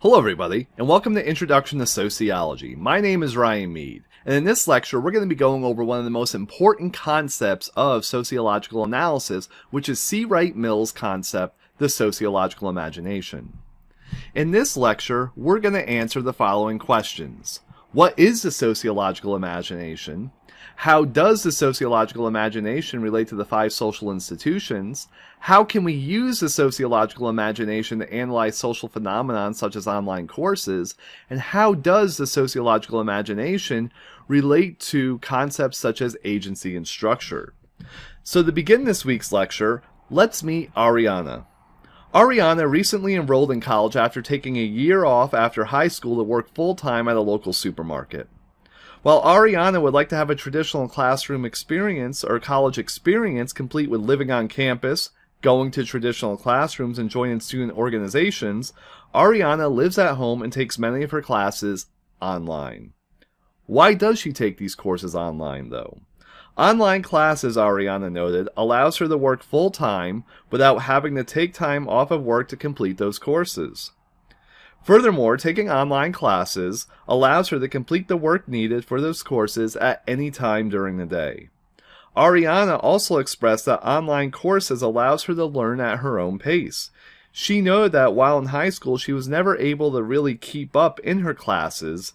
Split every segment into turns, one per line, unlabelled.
Hello everybody, and welcome to Introduction to Sociology. My name is Ryan Mead, and in this lecture we're going to be going over one of the most important concepts of sociological analysis, which is C. Wright Mills' concept, the sociological imagination. In this lecture, we're going to answer the following questions. What is the sociological imagination? How does the sociological imagination relate to the 5 social institutions? How can we use the sociological imagination to analyze social phenomena such as online courses? And how does the sociological imagination relate to concepts such as agency and structure? So to begin this week's lecture, let's meet Ariana. Ariana recently enrolled in college after taking a year off after high school to work full-time at a local supermarket. While Ariana would like to have a traditional classroom experience or college experience complete with living on campus, going to traditional classrooms, and joining student organizations, Ariana lives at home and takes many of her classes online. Why does she take these courses online, though? Online classes, Ariana noted, allows her to work full-time without having to take time off of work to complete those courses. Furthermore, taking online classes allows her to complete the work needed for those courses at any time during the day. Ariana also expressed that online courses allows her to learn at her own pace. She noted that while in high school she was never able to really keep up in her classes,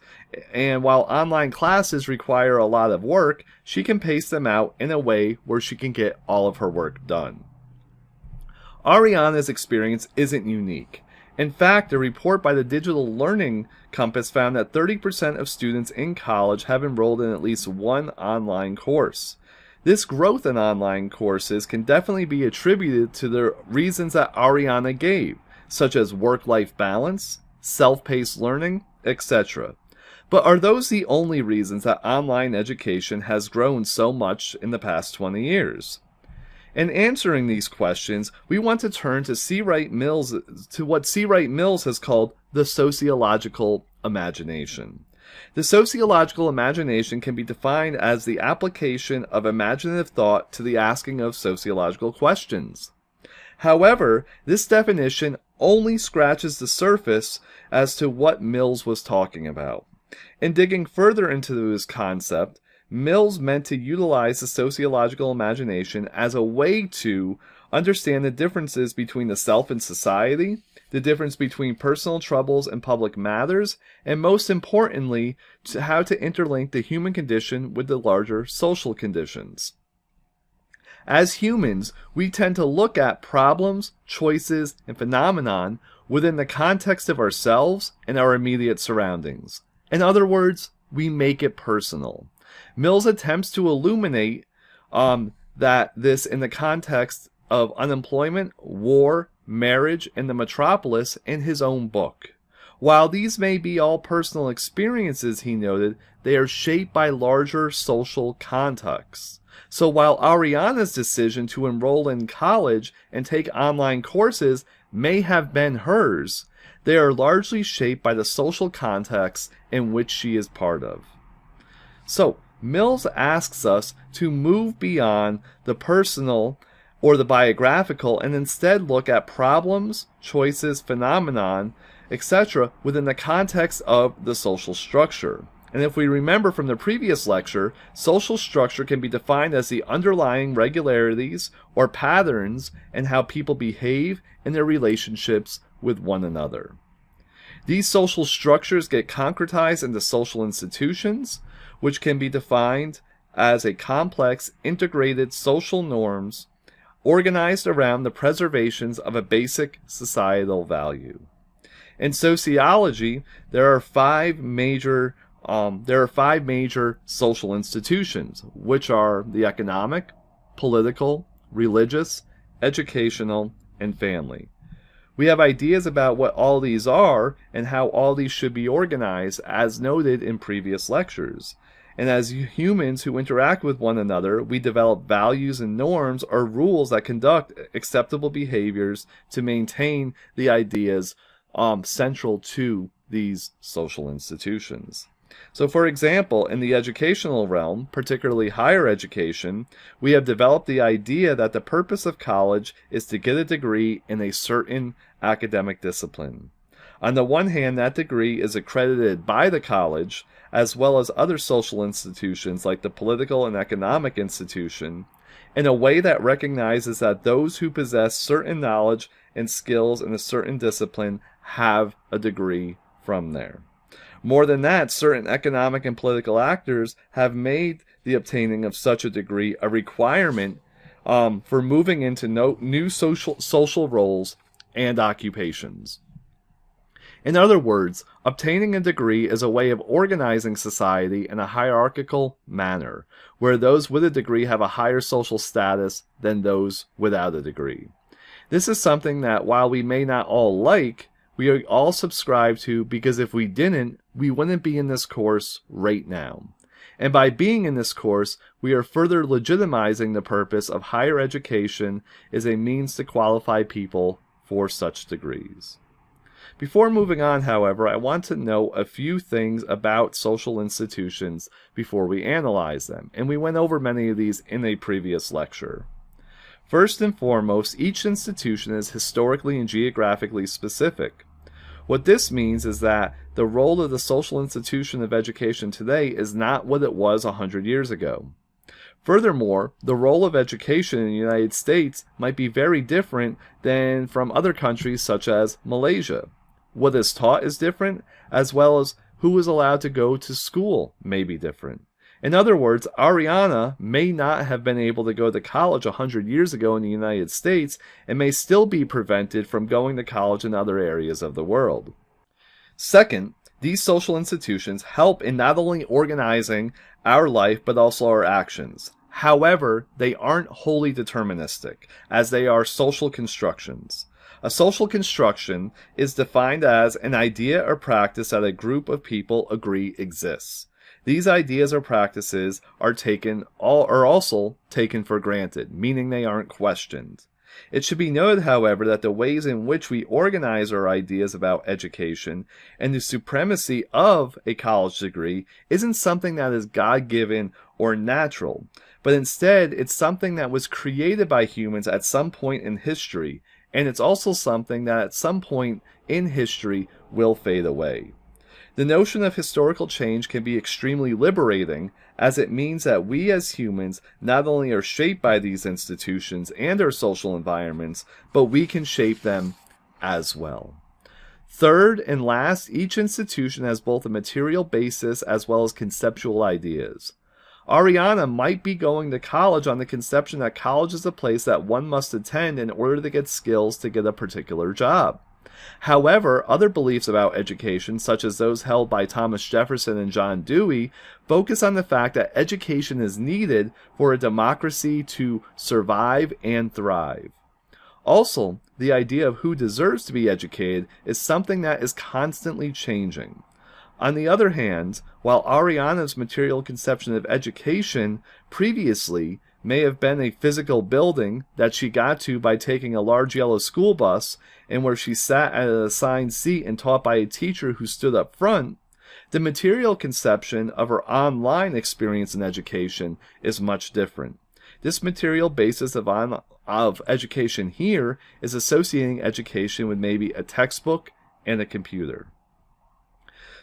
and while online classes require a lot of work, she can pace them out in a way where she can get all of her work done. Ariana's experience isn't unique. In fact, a report by the Digital Learning Compass found that 30% of students in college have enrolled in at least one online course. This growth in online courses can definitely be attributed to the reasons that Ariana gave, such as work-life balance, self-paced learning, etc. But are those the only reasons that online education has grown so much in the past 20 years? In answering these questions, we want to turn to what C. Wright Mills has called the sociological imagination. The sociological imagination can be defined as the application of imaginative thought to the asking of sociological questions. However, this definition only scratches the surface as to what Mills was talking about. In digging further into this concept, Mills meant to utilize the sociological imagination as a way to understand the differences between the self and society, the difference between personal troubles and public matters, and most importantly, how to interlink the human condition with the larger social conditions. As humans, we tend to look at problems, choices, and phenomenon within the context of ourselves and our immediate surroundings. In other words, we make it personal. Mills attempts to illuminate this in the context of unemployment, war, marriage, and the metropolis in his own book. While these may be all personal experiences, he noted, they are shaped by larger social contexts. So while Ariana's decision to enroll in college and take online courses may have been hers, they are largely shaped by the social context in which she is part of. So, Mills asks us to move beyond the personal or the biographical and instead look at problems, choices, phenomenon, etc. within the context of the social structure. And if we remember from the previous lecture, social structure can be defined as the underlying regularities or patterns in how people behave in their relationships with one another. These social structures get concretized into social institutions, which can be defined as a complex, integrated social norms organized around the preservations of a basic societal value. In sociology, there are five major social institutions, which are the economic, political, religious, educational, and family. We have ideas about what all these are and how all these should be organized, as noted in previous lectures. And as humans who interact with one another, we develop values and norms or rules that conduct acceptable behaviors to maintain the ideas central to these social institutions. So for example, in the educational realm, particularly higher education, we have developed the idea that the purpose of college is to get a degree in a certain academic discipline. On the one hand, that degree is accredited by the college, as well as other social institutions like the political and economic institution, in a way that recognizes that those who possess certain knowledge and skills in a certain discipline have a degree from there. More than that, certain economic and political actors have made the obtaining of such a degree a requirement for moving into new social roles and occupations. In other words, obtaining a degree is a way of organizing society in a hierarchical manner, where those with a degree have a higher social status than those without a degree. This is something that, while we may not all like, we all subscribe to, because if we didn't, we wouldn't be in this course right now. And by being in this course, we are further legitimizing the purpose of higher education as a means to qualify people for such degrees. Before moving on, however, I want to know a few things about social institutions before we analyze them, and we went over many of these in a previous lecture. First and foremost, each institution is historically and geographically specific. What this means is that the role of the social institution of education today is not what it was 100 years ago. Furthermore, the role of education in the United States might be very different than from other countries such as Malaysia. What is taught is different, as well as who is allowed to go to school may be different. In other words, Ariana may not have been able to go to college 100 years ago in the United States and may still be prevented from going to college in other areas of the world. Second, these social institutions help in not only organizing our life but also our actions. However, they aren't wholly deterministic, as they are social constructions. A social construction is defined as an idea or practice that a group of people agree exists. These ideas or practices are also taken for granted, meaning they aren't questioned. It should be noted, however, that the ways in which we organize our ideas about education and the supremacy of a college degree isn't something that is God-given or natural, but instead it's something that was created by humans at some point in history, and it's also something that at some point in history will fade away. The notion of historical change can be extremely liberating, as it means that we as humans not only are shaped by these institutions and our social environments, but we can shape them as well. Third and last, each institution has both a material basis as well as conceptual ideas. Ariana might be going to college on the conception that college is a place that one must attend in order to get skills to get a particular job. However, other beliefs about education, such as those held by Thomas Jefferson and John Dewey, focus on the fact that education is needed for a democracy to survive and thrive. Also, the idea of who deserves to be educated is something that is constantly changing. On the other hand, while Ariana's material conception of education previously may have been a physical building that she got to by taking a large yellow school bus and where she sat at an assigned seat and taught by a teacher who stood up front, the material conception of her online experience in education is much different. This material basis of education here is associating education with maybe a textbook and a computer.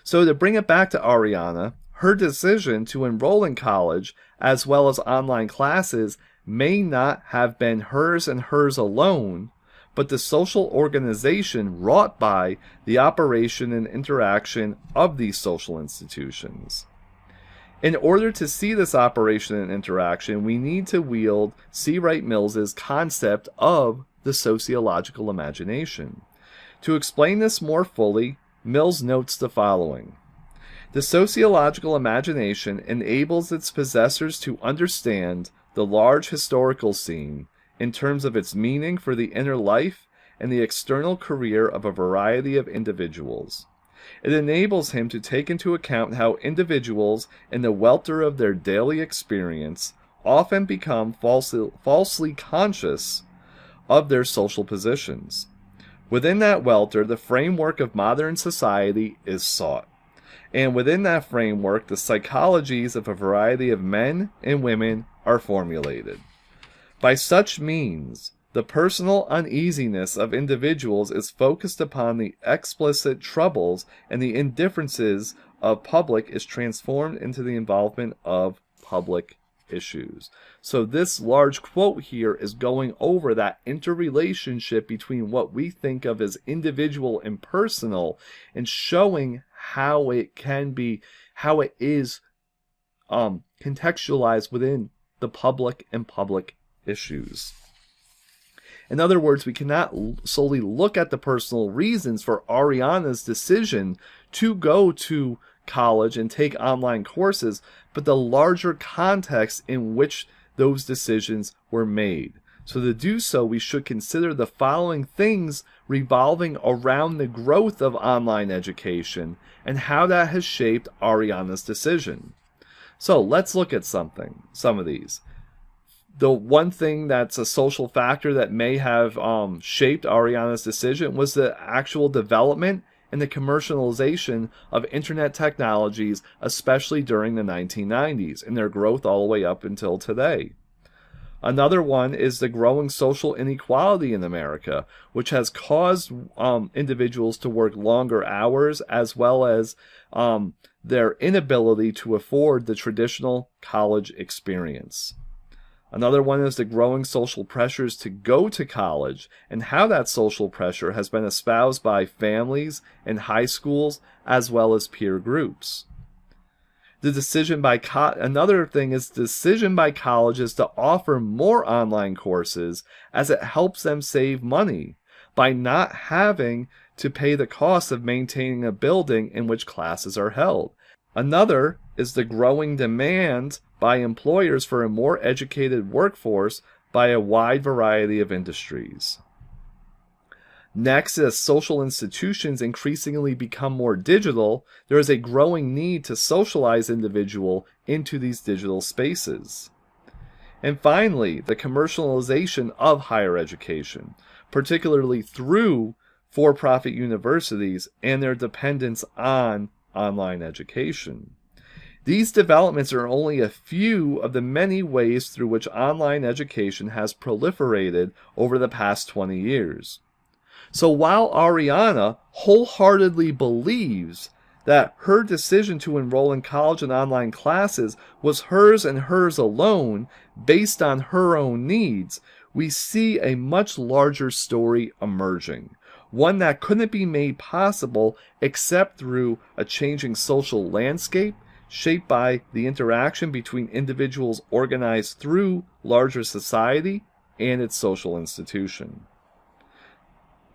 So to bring it back to Ariana, her decision to enroll in college as well as online classes may not have been hers and hers alone, but the social organization wrought by the operation and interaction of these social institutions. In order to see this operation and interaction, we need to wield C. Wright Mills's concept of the sociological imagination. To explain this more fully, Mills notes the following. The sociological imagination enables its possessors to understand the large historical scene in terms of its meaning for the inner life and the external career of a variety of individuals. It enables him to take into account how individuals, in the welter of their daily experience, often become falsely conscious of their social positions. Within that welter, the framework of modern society is sought. And within that framework, the psychologies of a variety of men and women are formulated. By such means, The personal uneasiness of individuals is focused upon the explicit troubles, and the indifferences of public is transformed into the involvement of public issues. So this large quote here is going over that interrelationship between what we think of as individual and personal, and showing how it is contextualized within the public and public issues. In other words, we cannot solely look at the personal reasons for Ariana's decision to go to college and take online courses, but the larger context in which those decisions were made. So to do so, we should consider the following things revolving around the growth of online education and how that has shaped Ariana's decision. So let's look at some of these. The one thing that's a social factor that may have shaped Ariana's decision was the actual development and the commercialization of internet technologies, especially during the 1990s, and their growth all the way up until today. Another one is the growing social inequality in America, which has caused individuals to work longer hours, as well as their inability to afford the traditional college experience. Another one is the growing social pressures to go to college, and how that social pressure has been espoused by families and high schools as well as peer groups. Another thing is the decision by colleges to offer more online courses, as it helps them save money by not having to pay the cost of maintaining a building in which classes are held. Another is the growing demand by employers for a more educated workforce by a wide variety of industries. Next, as social institutions increasingly become more digital, there is a growing need to socialize individuals into these digital spaces. And finally, the commercialization of higher education, particularly through for-profit universities and their dependence on online education. These developments are only a few of the many ways through which online education has proliferated over the past 20 years. So while Ariana wholeheartedly believes that her decision to enroll in college and online classes was hers and hers alone, based on her own needs, we see a much larger story emerging. One that couldn't be made possible except through a changing social landscape shaped by the interaction between individuals organized through larger society and its social institution.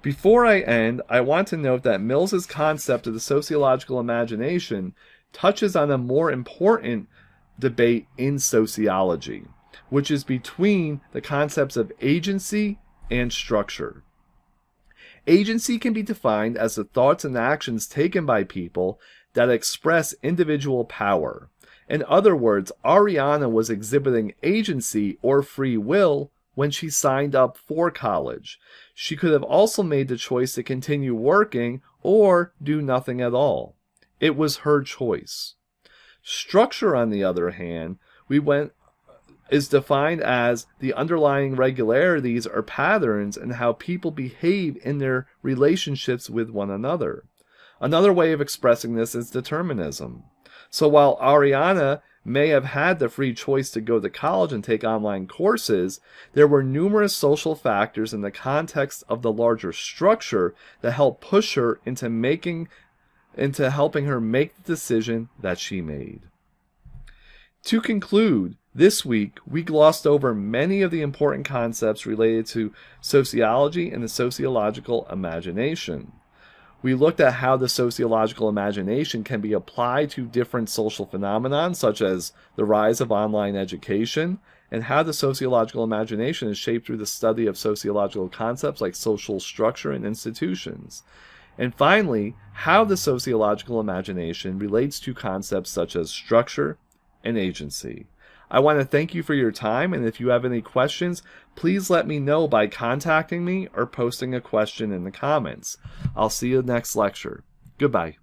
Before I end, I want to note that Mills's concept of the sociological imagination touches on a more important debate in sociology, which is between the concepts of agency and structure. Agency can be defined as the thoughts and actions taken by people that express individual power. In other words, Ariana was exhibiting agency or free will when she signed up for college. She could have also made the choice to continue working or do nothing at all. It was her choice. Structure, on the other hand, is defined as the underlying regularities or patterns in how people behave in their relationships with one another. Another way of expressing this is determinism. So while Ariana may have had the free choice to go to college and take online courses, there were numerous social factors in the context of the larger structure that helped push her into helping her make the decision that she made. To conclude, this week we glossed over many of the important concepts related to sociology and the sociological imagination. We looked at how the sociological imagination can be applied to different social phenomena, such as the rise of online education, and how the sociological imagination is shaped through the study of sociological concepts like social structure and institutions. And finally, how the sociological imagination relates to concepts such as structure and agency. I want to thank you for your time, and if you have any questions, please let me know by contacting me or posting a question in the comments. I'll see you next lecture. Goodbye.